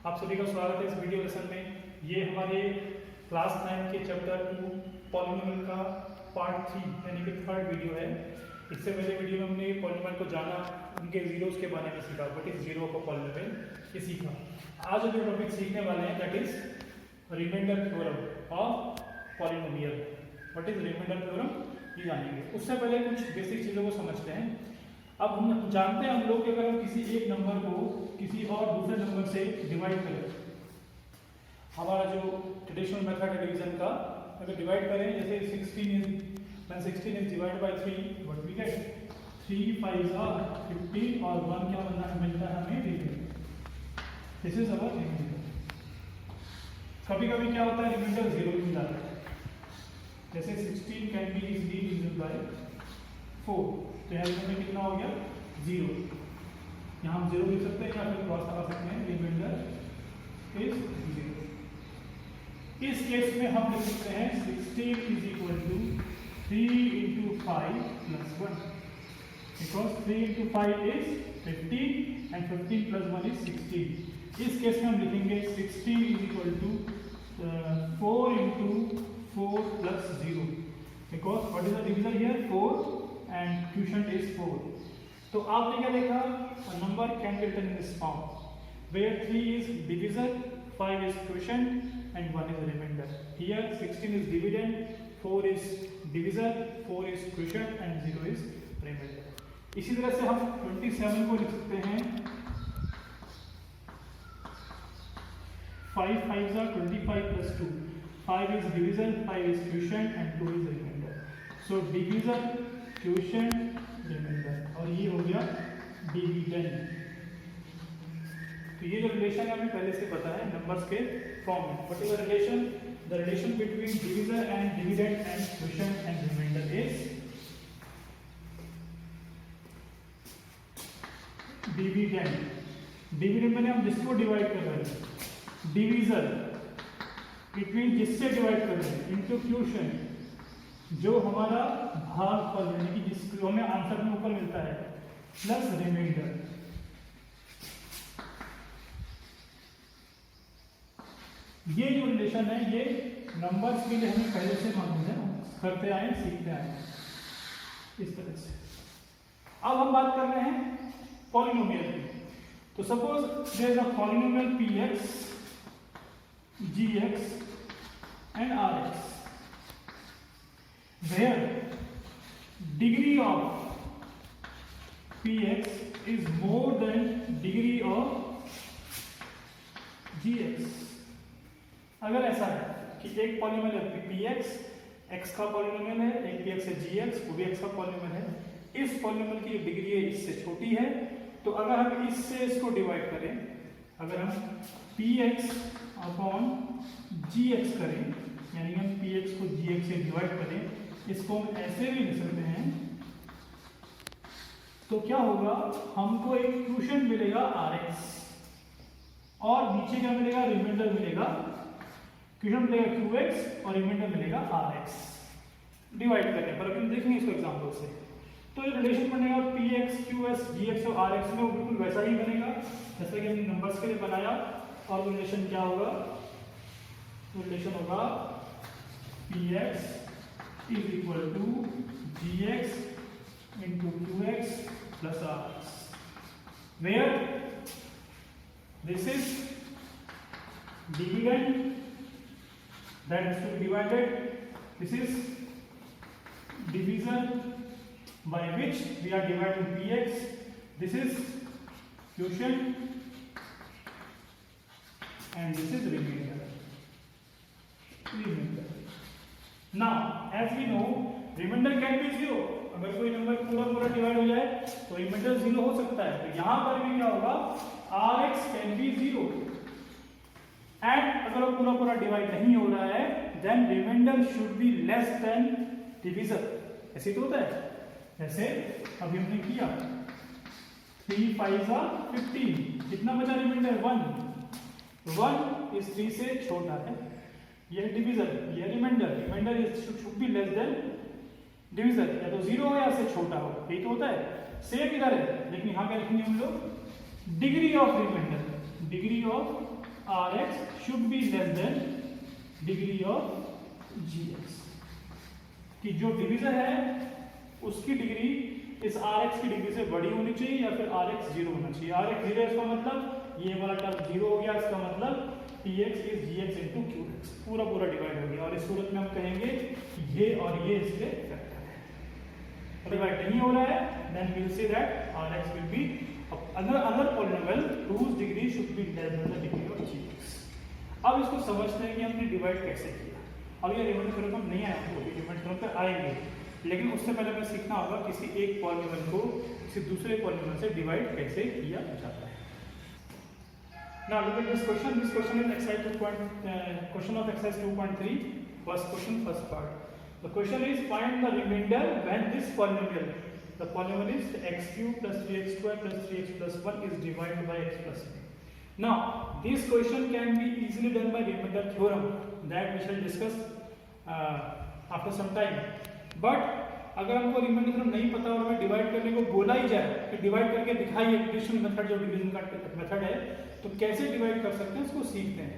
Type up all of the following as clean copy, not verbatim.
आप सभी का स्वागत है इस वीडियो लेसन में। ये हमारे क्लास 9 के चैप्टर 2 पॉलिनोमियल का पार्ट 3 यानी कि थर्ड वीडियो है। इससे पहले वीडियो में हमने पॉलिनोमियल को जाना, उनके जीरोस के बारे में सीखा, what is zero of polynomial ये सीखा। आज हम जो टॉपिक सीखने वाले हैं that is remainder theorem of polynomial. What is remainder theorem ये जानेंगे। उससे पहले कुछ बेसिक चीज़ों को समझते हैं। अब हम जानते हैं हम लोग कि अगर हम किसी एक नंबर को किसी और दूसरे नंबर से डिवाइड करें, हमारा जो ट्रेडिशनल मेथड है डिवीजन का, अगर डिवाइड करें जैसे 16 is divide by 3 what we get 3 5 are 15 और 1 क्या मिलता है हमें remainder. This is our remainder. कभी कभी क्या होता है रिमाइंडर 0 मिल जाता है, जैसे 16 can be easily divided by 4, तो यहाँ में कितना हो गया 0। यहाँ हम 0 लिख सकते हैं या फिर क्रॉस लगा सकते हैं, रिमाइंडर इज 0। इस केस में हम लिख सकते हैं 16 is equal to 3 into 5 plus 1, because 3 into 5 is 15 and 15 plus 1 is 16। इस केस में हम लिखेंगे 16 is equal to 4 into 4 plus 0, because what is the divisor here 4 and quotient is 4. तो आपने क्या देखा, a number can be written in this form where 3 is divisor, 5 is quotient and 1 is remainder. Here 16 is dividend, 4 is divisor, 4 is quotient and 0 is remainder. इसी तरह से हम 27 को लिख सकते हैं 5 5s are 25 plus 2, 5 is divisor, 5 is quotient and 2 is remainder. So divisor, quotient, remainder, और ये हो गया डिविडेंड। तो ये जो रिलेशन है हमें पहले से पता है नंबर्स के फॉर्म में। What is the relation? The relation between divisor and dividend and quotient and remainder is dividend. Dividend मैंने हम जिसको डिवाइड कर रहे हैं, डिविजर बिटवीन जिससे डिवाइड कर रहे हैं, इनटू क्वोशिएंट जो हमारा भागफल यानी कि जिसको हमें आंसर में ऊपर मिलता है, प्लस रिमाइंडर। ये जो रिलेशन है ये नंबर्स के लिए हमें पहले से मालूम है, करते आए सीखते आए इस तरह से। अब हम बात कर रहे हैं पॉलिनोमियल की। तो suppose there is a polynomial px, gx and rx where degree of px is more than degree of gx। अगर ऐसा है कि एक पॉलिनोमियल है px, x का पॉलिनोमियल है, एक px है gx, वो भी x का पॉलिनोमियल है, इस पॉलिनोमियल की डिग्री है इससे छोटी है, तो अगर हम इससे इसको डिवाइड करें, अगर हम px अपॉन gx करें, यानी हम px को gx से डिवाइड करें, इसको हम ऐसे भी लिख सकते हैं, तो क्या होगा, हमको एक क्वोशिएंट मिलेगा rx और नीचे क्या मिलेगा, रिमाइंडर मिलेगा। क्वोशिएंट मिलेगा qx और रिमाइंडर मिलेगा rx डिवाइड करने पर। अभी देखेंगे इसको एग्जांपल से। तो ये रिलेशन बनेगा px qs gx और rx में, वो बिल्कुल वैसा ही बनेगा जैसा कि हमने नंबर्स के लिए बनाया। और रिलेशन क्या होगा, रिलेशन होगा px is equal to gx into qx plus rx, where this is dividend that has to be divided, this is divisor by which we are dividing px, this is quotient and this is remainder. Now as we know remainder can be 0। अगर कोई number पूरा divide हो जाए तो reminder 0 हो सकता है। तो यहाँ पर भी क्या होगा, rx कैन बी 0 एंड अगर वो पूरा डिवाइड नहीं हो रहा है then remainder should be less than divisor. ऐसे तो होता है, जैसे अभी हमने किया 3 5 15, कितना बचा रिमाइंडर 1। 1 इस 3 से छोटा है, यह डिवीजर, यह remainder, remainder should be less than divisor, या तो 0 हो या इससे छोटा हो, यही तो होता है। सेम इधर है, लेकिन यहाँ क्या लिखेंगे हम लोग, degree of remainder, degree of R X should be less than degree of G X, कि जो डिवीजन है उसकी डिग्री इस आर एक्स की डिग्री से बड़ी होनी चाहिए या फिर आर एक्स जीरो होना चाहिए। आर एक्स जीरो इसका मतलब ये वाला टर्म जीरो हो गया, इसका मतलब T X is G X into Q X, पूरा पूरा डिवाइड हो गया। और इस सूरत में हम कहेंगे कि ये और ये इसके फैक्टर है। डिवाइड नहीं हो रहा है, then we will say that R X will be another polynomial whose degree should be less than the degree of g x। अब इसको समझते हैं कि हमने डिवाइड कैसे किया। अब ये रिमाइंडर थ्योरम हम नहीं आए, तो रिमाइंडर थ्योरम पे आएंगे, लेकिन उससे पहले हमें सीखना होगा किसी एक पॉलिनोमियल को किसी दूसरे पॉलिनोमियल से डिवाइड कैसे किया जाता है। Now look at this question. This question is question of exercise 2.3. First question, first part. The question is find the remainder when this polynomial, the polynomial is x cube plus 3x square plus 3x plus 1 is divided by x plus b. Now this question can be easily done by remainder theorem that we shall discuss after some time. But अगर हमको remainder theorem नहीं पता और हमें divide करने को बोला ही जाए कि डिवाइड करके दिखाइए डिविजन मेथड, जो डिवीजन का मेथड है, तो कैसे डिवाइड कर सकते हैं उसको सीखते हैं।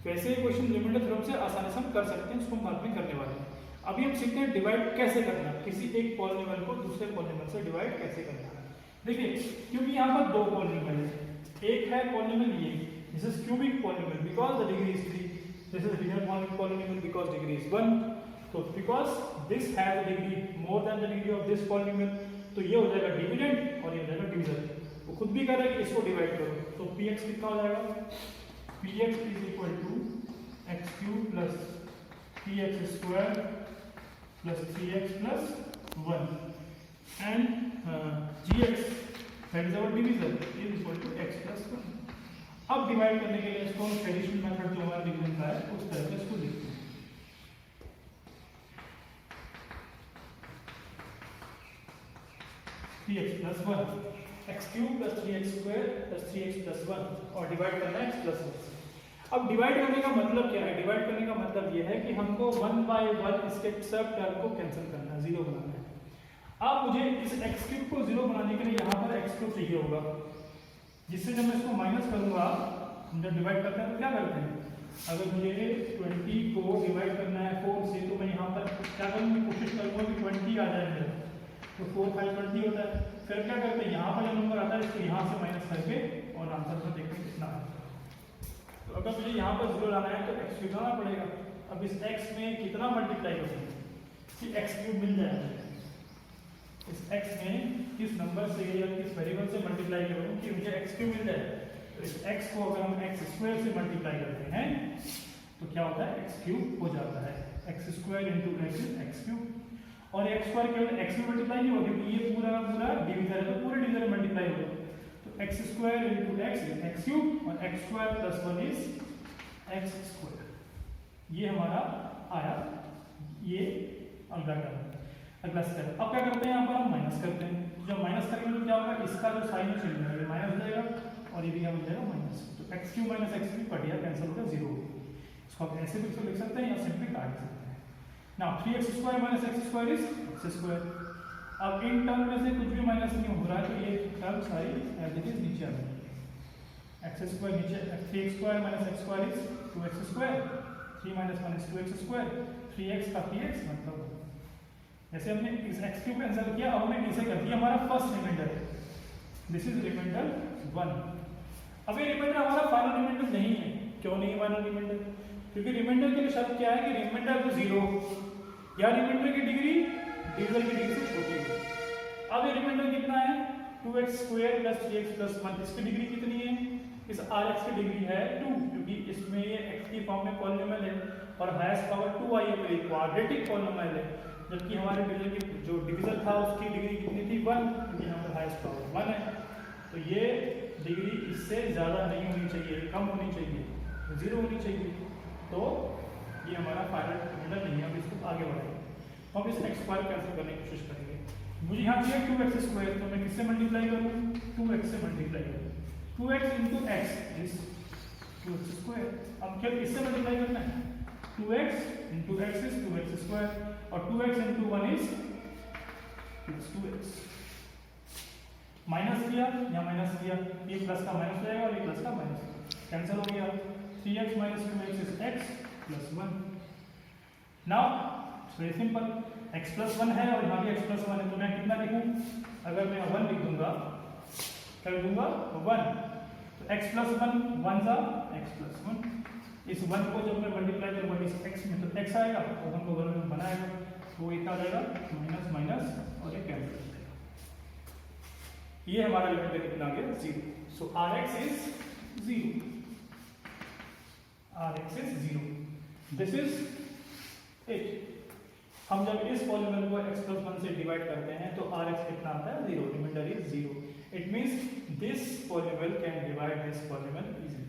वैसे क्वेश्चन रिमाइंडर थ्योरम से आसानी से हम कर सकते हैं, उसको हम बाद में करने वाले हैं। अभी हम सीखते हैं डिवाइड कैसे करना, किसी एक पॉलिनोमियल को दूसरे पॉलिनोमियल से डिवाइड कैसे करना। देखिए, क्योंकि यहाँ पर दो पॉलिनोमियल है, एक है पॉलिनोमियल ये, this is cubic polynomial because the degree is 3, this is real polynomial because degree is 1। तो because this has a degree more than the degree of this polynomial, तो ये हो जाएगा डिविडेंड और ये हो जाएगा डिवीजन। वो खुद भी कह रहा है कि इसको डिवाइड करो, तो px कितना हो जाएगा, px is equal to X cube plus 3x square plus 3x plus 1 and gx that is our division is equal to x plus 1। अब डिवाइड करने के लिए इसको हम ट्रेडिशनल मेथड जो हमारा डिवीजन का है उस तरह से इसको लिखते हैं। x plus 1 x cube plus 3x square plus 3x plus 1 और डिवाइड करना है x plus 1। अब डिवाइड करने का मतलब क्या है? डिवाइड करने का मतलब यह है कि हमको 1 by 1 इसके सब टर्म को कैंसिल करना है, जीरो बनाना है। अब मुझे इस x क्यूब को जीरो बनाने के लिए यहाँ पर x क्यूब चाहिए होगा, जिससे जब मैं इसको माइनस करूंगा, हम जब डिवाइड करते हैं तो क्या करते हैं, अगर मुझे 20 को डिवाइड करना है 4 से, तो मैं यहाँ पर क्या करूँगी, कोशिश करूँगा कि 20 आ जाए मेरा, तो 4 5 20 होता है। फिर क्या करते हैं, यहाँ पर जो नंबर आता है इसको यहाँ से माइनस करके और आंसर में देखते हैं कितना है। तो अगर मुझे यहाँ पर जीरो लाना है तो x क्यूब लाना पड़ेगा। अब इस x में कितना मल्टीप्लाई करूँ कि x क्यूब मिल जाए, इस x में किस नंबर से या किस वेरिएबल से मल्टीप्लाई करूँ कि मुझे x क्यूब मिल जाए। तो इस x को अगर हम x स्क्वायर से मल्टीप्लाई करते हैं तो क्या होता है, x क्यूब हो जाता है, x square into x cube. और x स्क्वायर केवल x में मल्टीप्लाई नहीं होगा क्योंकि ये पूरा पूरा डिवीजन है, तो पूरे डिवीजन में मल्टीप्लाई होगा। तो x square into x cube और x square plus 1 is x square. ये हमारा आया, ये अगला टर्म, अगला स्टेप। अब क्या करते हैं, यहाँ पर हम माइनस करते हैं। तो जब माइनस करेंगे तो क्या होगा, इसका जो साइन चेंज हो जाएगा, माइनस हो जाएगा और ये भी क्या बन जाएगा माइनस। तो x cube minus x cube cut गया, कैंसिल होकर जीरो। इसको आप ऐसे भी लिख सकते हैं या सिंपली काट सकते हैं। Now 3x square minus x square is x square। अब इन टर्म में से कुछ भी माइनस नहीं हो रहा है, तो ये टर्म सारी एज इट इज नीचे आ जाएगी। x स्क्वायर नीचे, 3x square minus x square is 2x square, 3 minus 1 is 2x square, 3x का 3x मतलब जैसे हमने इस x क्यूब कैंसिल किया, अब हमने इसे कर दिया हमारा first remainder, this is remainder 1। अब ये रिमाइंडर हमारा फाइनल रिमाइंडर नहीं है। क्यों नहीं फाइनल रिमाइंडर? क्योंकि रिमाइंडर के लिए शर्त क्या है कि रिमाइंडर तो जीरो या रिमाइंडर की डिग्री डिवीजन की डिग्री से छोटी है। अब ये रिमाइंडर कितना है, 2x square plus 3x plus 1, इसकी डिग्री कितनी है, इस rx की डिग्री है 2, क्योंकि इसमें ये x की फॉर्म में पॉलिनोमियल है और हाईएस्ट पावर 2 आई है, तो ये क्वाड्रेटिक पॉलिनोमियल है। जबकि हमारे डिवीजन की जो डिवीजन था उसकी डिग्री कितनी थी, 1, क्योंकि यहाँ पर हाईएस्ट पावर 1 है। तो ये डिग्री इससे ज़्यादा नहीं होनी चाहिए, कम होनी चाहिए, 0 होनी चाहिए। तो ये हमारा फाइनल रिमाइंडर नहीं है। अब इसको आगे बढ़ाएंगे, तो हम इस x स्क्वायर कैंसिल करने की कोशिश करेंगे। मुझे यहाँ दिया 2x स्क्वायर, तो मैं किससे मल्टीप्लाई करूँ, 2x से मल्टीप्लाई करूँ। 2x into x is 2x square. अब क्या इससे मल्टीप्लाई करना है, 2x into x is 2x square और 2x into 1 is 2x। Minus किया या माइनस किया, ये प्लस का माइनस हो जाएगा और ये प्लस का माइनस कैंसिल हो गया। 3x minus 2x is x plus 1. Now it's very simple. x plus 1 है और यहाँ भी x plus 1 है, तो मैं कितना लिखूँ? अगर मैं 1 लिख दूंगा, क्या लिख दूंगा? 1. तो x plus 1 1 सा x plus 1. इस 1 को जब मैं मल्टीप्लाई करूँगा इस x में तो x आएगा और 1 को बगल में बनाएगा तो एक आ जाएगा माइनस माइनस और एक कैंसिल हो जाएगा. ये हमारा लिमिट कितना आ गया? 0. सो Rx is 0. Rx is 0. This is it. हम जब इस पॉलीनोमियल को x plus 1 से डिवाइड करते हैं तो Rx कितना आता है? 0. Remainder is 0. It means this polynomial can divide this polynomial easily.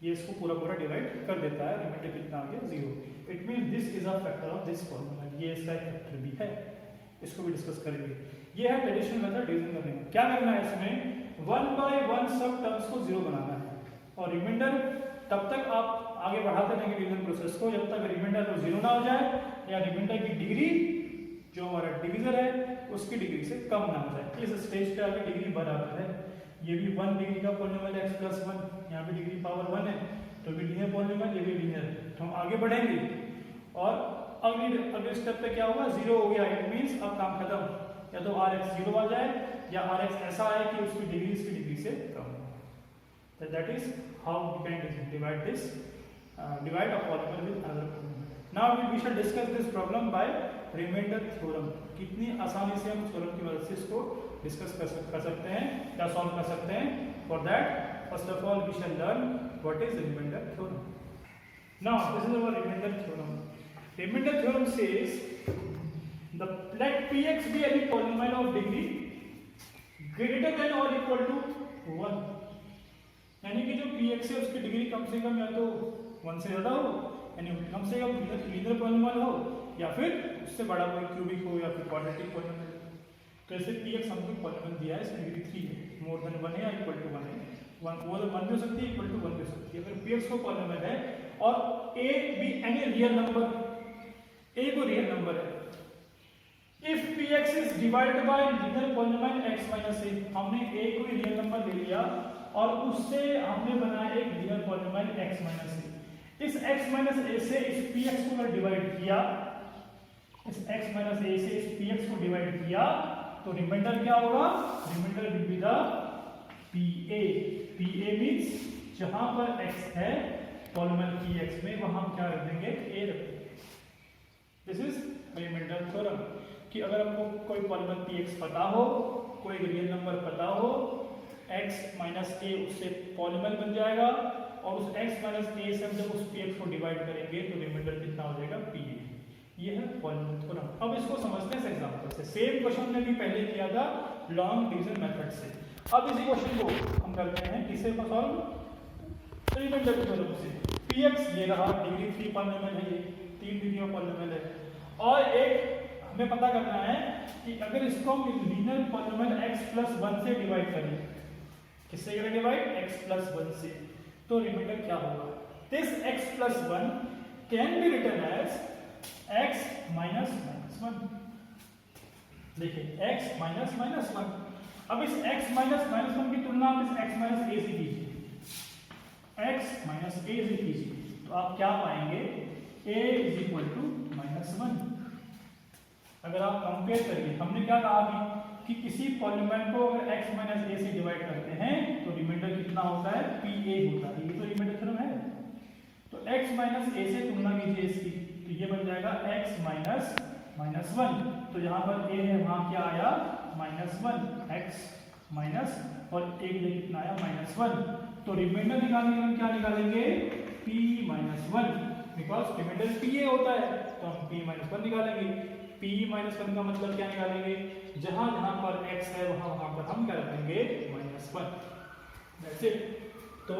ये इसको पूरा पूरा डिवाइड कर देता है. रिमाइंडर कितना आ गया? 0. It means this is a factor of this polynomial. ये इसका एक फैक्टर भी है, इसको भी डिस्कस करेंगे. ये है ट्रेडिशनल मेथड डिवीजन करने का. क्या करना है इसमें? 1 by 1 सब टर्म्स को 0 बनाना है और रिमाइंडर तब तक आप आगे बढ़ाते रहेंगे डिवीजन प्रोसेस को जब तक रिमाइंडर को 0 ना हो जाए या रिमाइंडर की डिग्री जो हमारा डिवीजर है उसकी डिग्री से कम ना हो जाए. इस स्टेज पे आगे डिग्री बराबर है. ये भी 1 डिग्री का पॉलीनोमियल है x plus 1. यहाँ पे डिग्री पावर 1 है तो भी लीनियर पॉलीनोमियल, ये भी लीनियर है. तो हम आगे बढ़ेंगे और अगले स्टेप पे क्या होगा? 0 हो गया. इट मींस अब काम खत्म. या तो Rx 0 आ जाए या Rx ऐसा आए कि उसकी डिग्री इसकी डिग्री से कम हो. That is how we can divide this, divide a polynomial with another polynomial. Now we shall discuss this problem by remainder theorem. कितनी आसानी से हम थ्योरम की मदद से इसको डिस्कस कर सकते हैं या सॉल्व कर सकते हैं. For that, first of all, we shall learn what is remainder theorem. Now this is our remainder theorem. Remainder theorem says let Px be any polynomial of degree greater than or equal to 1. यानी कि जो Px है उसकी degree कम से कम या तो 1 से ज्यादा हो, यानी कम से कम लीनियर पॉलीनोमियल हो या फिर उससे बड़ा कोई क्यूबिक हो या फिर क्वाड्रेटिक पॉलीनोमियल. तो ऐसे Px हमको पॉलीनोमियल दिया है, इसकी डिग्री 3 है, मोर देन 1 है या इक्वल टू 1 है. 1 भी हो सकती है, इक्वल टू 1 भी हो सकती है. अगर Px को पॉलीनोमियल है और a भी एनी रियल नंबर, a को रियल नंबर है. If Px is divided by linear polynomial x minus a, हमने a को रियल नंबर ले लिया और उससे हमने बनाया एक linear polynomial x minus a. इस x minus a से इस Px को डिवाइड किया, इस x minus a से इस Px को डिवाइड किया तो रिमाइंडर क्या होगा? Remainder will be the Pa. Pa means जहां पर x है पॉलीनोमियल Px में वहां हम क्या रख देंगे? a रख देंगे. दिस इज रिमाइंडर थ्योरम कि अगर हमको कोई पॉलीनोमियल Px पता हो, कोई रियल नंबर पता हो, x minus a उससे पॉलीनोमियल बन जाएगा और उस x minus a से हम जब उस Px को डिवाइड करेंगे तो रिमाइंडर कितना हो जाएगा? Pa. ये है पॉलीनोमियल थ्योरम. अब इसको समझते हैं एग्जांपल से. सेम क्वेश्चन ने भी पहले किया था लॉन्ग डिवीजन मेथड से. अब इसी क्वेश्चन को हम करते हैं किससे सॉल्व? रिमाइंडर थ्योरम से. Px ये रहा, डिग्री 3 पॉलीनोमियल है, ये 3 डिग्री का पॉलीनोमियल है और एक हमें पता करना है कि अगर इसको हम लीनियर पॉलीनोमियल x plus 1 से डिवाइड करें, किससे करें डिवाइड? x plus 1 से, तो रिमाइंडर क्या होगा? This x plus 1 can be written as x minus minus 1. देखिए x minus minus 1. अब इस x minus minus 1 की तुलना आप इस x minus a से कीजिए, x minus a से कीजिए तो आप क्या पाएंगे? a is equal to -1. अगर आप कंपेयर करिए, हमने क्या कहा कि किसी पॉलीनोमियल को अगर x minus a से डिवाइड करते हैं तो रिमाइंडर कितना होता है? Pa होता है. ये तो रिमाइंडर थ्योरम है. तो x minus a से तुलना कीजिए इसकी, तो ये बन जाएगा x minus -1. तो यहाँ पर a है, वहाँ क्या आया? -1. x minus और a के लिए कितना आया? -1. तो रिमाइंडर निकालने के लिए हम क्या निकालेंगे? p -1. बिकॉज रिमाइंडर Pa होता है तो हम p -1 निकालेंगे. p -1 का मतलब क्या निकालेंगे? जहां जहां पर x है वहां पर हम क्या रखेंगे? -1. That's it. तो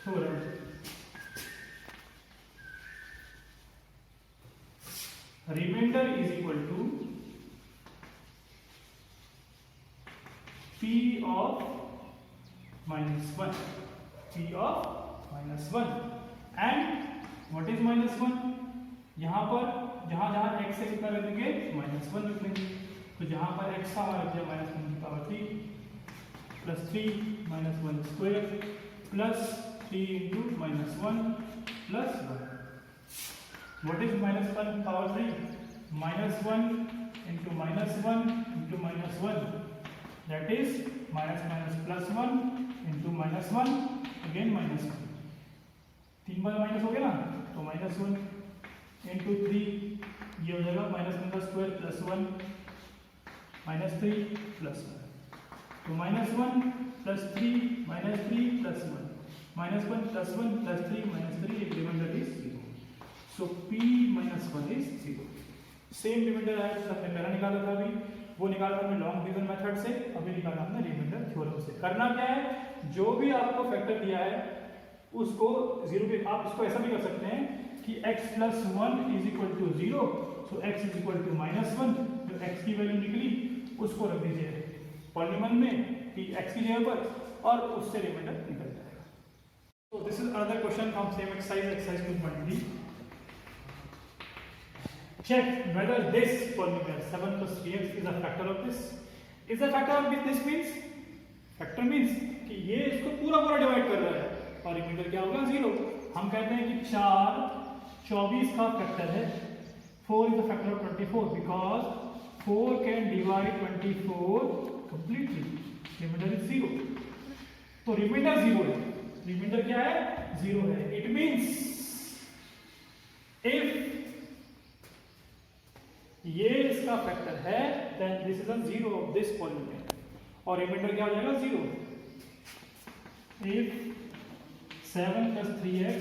theorem remainder is equal to p of -1. p of -1 and what is -1? यहाँ पर जहां जहां x से कितना रख देंगे? -1 रख देंगे. तो जहाँ पर x का मान रख दिया -1/3 plus 3 -1 square plus 3 into -1 plus 1. What is -1/3? -1 into -1 into -1. That is minus +1 into -1 again -1. 3 bar minus हो गया ना, तो -1 into 3 ये हो जाएगा -1 का स्क्वायर प्लस 1 -3 प्लस 1. तो -1 प्लस 3 -3 प्लस 1 -1 प्लस 1 प्लस 3 -3 एक remainder is 0. So p -1 is 0. Same remainder है जो हमने पहला निकाला था, अभी वो निकाला हमने लॉन्ग डिवीजन मेथड से, अभी निकाला हमने रिमाइंडर थ्योरम से. करना क्या है, जो भी आपको फैक्टर दिया है उसको 0 पे आप इसको ऐसा भी कर सकते हैं कि x + 1 is equal to 0. So x is equal to -1. जो x की वैल्यू निकली उसको रख दीजिए पॉलिनोमियल में कि x की जगह पर, और उससे रिमाइंडर निकल जाएगा. तो this is another question from same exercise 2.3. Check whether this polynomial 7 + 3x is a factor of this. Is a factor of this means, factor means कि ये इसको पूरा डिवाइड कर रहा है और रिमाइंडर क्या होगा 0. हम कहते हैं कि 4 24 का फैक्टर है. 4 is a factor of 24 because 4 can divide 24 completely. Remainder is 0. तो रिमाइंडर 0 है. रिमाइंडर क्या है 0 है. इट मींस इफ ये इसका फैक्टर है then this is a 0 of this polynomial, और रिमाइंडर क्या हो जाएगा 0. If 7 + 3x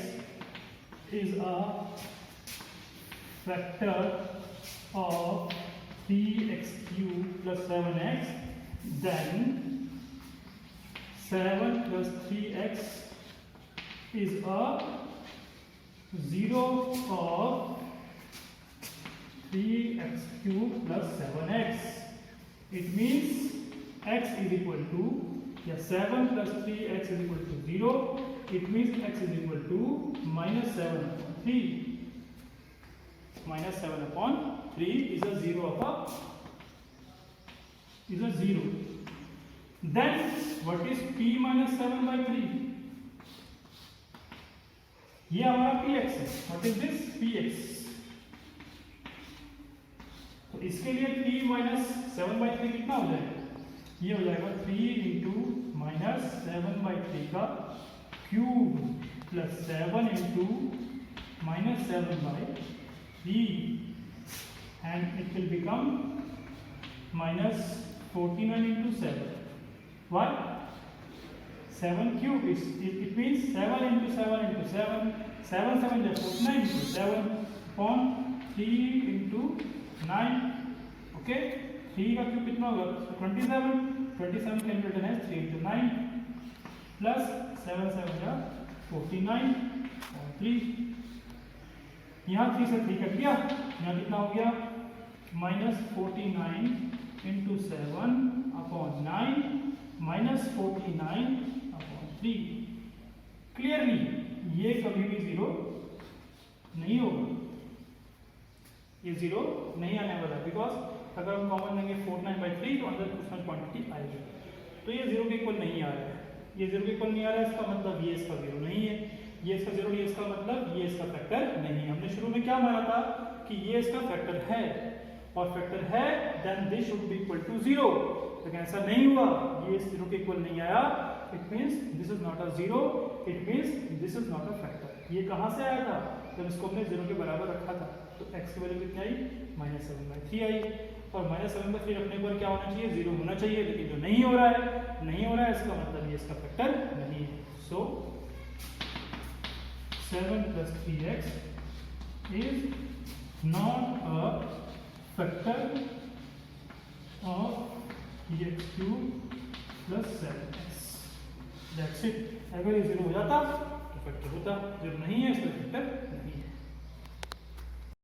is a factor of 3x³ + 7x, then 7 + 3x is a 0 of 3x³ + 7x. It means x is equal to, या 7 + 3x is equal to 0. It means x is equal to -7/3. -7/3 is a 0 of a is a 0. Then what is p - 7/3? ये हमारा px है. What is this? px. तो इसके लिए p - 7/3 कितना हो जाएगा? ये हो जाएगा 3 इंटू -7/3 का cube plus 7 into -7/3, and it will become -49 into 7. Why? 7³ is it means 7 into 7 into 7. 7 7 is 49 into 7 upon 3 into 9. Okay, 3 का क्यूब कितना होगा? 27. 27 कैलकुलेटर है 3 into 9 प्लस 7 7 का 49 और 3. यहाँ 3 से 3 कट गया. यहाँ कितना हो गया? -49 into 7 upon 9 -49 upon 3. क्लियरली ये कभी भी 0 नहीं होगा. ये 0 नहीं आने वाला, बिकॉज अगर हम कॉमन लेंगे 49/3 तो अंदर कुछ ना क्वांटिटी आएगी. तो ये 0 के इक्वल नहीं आ रहा है. ये 0 के इक्वल नहीं आ रहा है, इसका मतलब ये इसका 0 नहीं है. ये इसका 0 नहीं है, इसका मतलब ये इसका फैक्टर नहीं है. हमने शुरू में क्या माना था कि ये इसका फैक्टर है, और फैक्टर है then this should be equal to 0. लेकिन ऐसा नहीं हुआ. ये 0 के इक्वल नहीं आया. It means this is not a 0. It means this is not a factor. ये कहां से आया था? जब इसको हमने 0 के बराबर रखा था तो x की वैल्यू कितनी आई? -7/3 आई. और -7/3 रखने पर क्या होना चाहिए? 0 होना चाहिए. लेकिन जो नहीं हो रहा है, नहीं हो रहा है, इसका मतलब ये इसका फैक्टर नहीं है. सो 7 + 3x is not a factor of 3x³ + 7x. That's it. अगर ये 0 हो जाता तो फैक्टर होता. 0 नहीं है, इसका फैक्टर नहीं है.